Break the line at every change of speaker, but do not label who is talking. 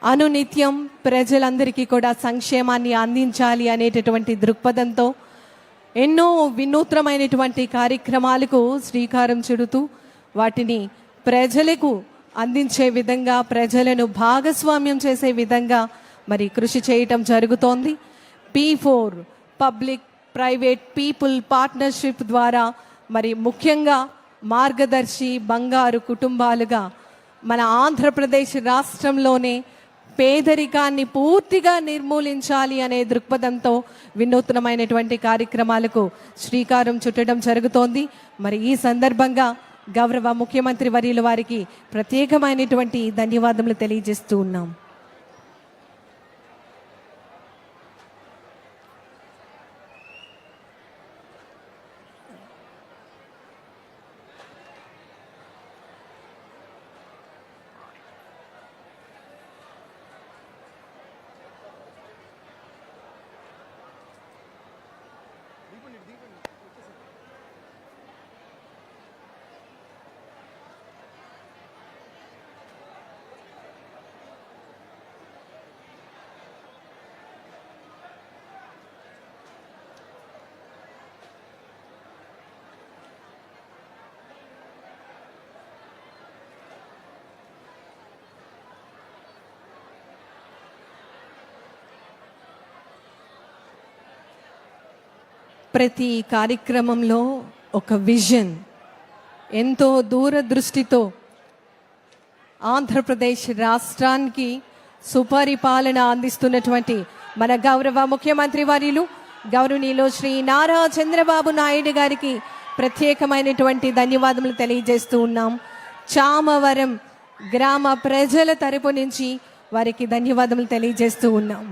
అనునిత్యం ప్రజలందరికీ కూడా సంక్షేమాన్ని అందించాలి అనేటటువంటి దృక్పథంతో ఎన్నో వినూత్నమైనటువంటి కార్యక్రమాలకు శ్రీకారం చుడుతూ వాటిని ప్రజలకు అందించే విధంగా, ప్రజలను భాగస్వామ్యం చేసే విధంగా మరి కృషి చేయటం జరుగుతోంది. P4 public private people partnership ద్వారా మరి ముఖ్యంగా మార్గదర్శి బంగారు కుటుంబాలుగా మన ఆంధ్రప్రదేశ్ రాష్ట్రంలోనే పేదరికాన్ని పూర్తిగా నిర్మూలించాలి అనే దృక్పథంతో వినూత్నమైనటువంటి కార్యక్రమాలకు శ్రీకారం చుట్టడం జరుగుతోంది. మరి ఈ సందర్భంగా గౌరవ ముఖ్యమంత్రి వర్యుల వారికి ప్రత్యేకమైనటువంటి ధన్యవాదములు తెలియజేస్తూ ఉన్నాం. ప్రతి కార్యక్రమంలో ఒక విజన్, ఎంతో దూరదృష్టితో ఆంధ్రప్రదేశ్ రాష్ట్రానికి సుపరిపాలన అందిస్తున్నటువంటి మన గౌరవ ముఖ్యమంత్రి వర్యులు గౌరవనీయులు శ్రీ నారా చంద్రబాబు నాయుడు గారికి ప్రత్యేకమైనటువంటి ధన్యవాదములు తెలియజేస్తూ ఉన్నాం. చామవరం గ్రామ ప్రజల తరపు నుంచి వారికి ధన్యవాదములు తెలియజేస్తూ ఉన్నాం.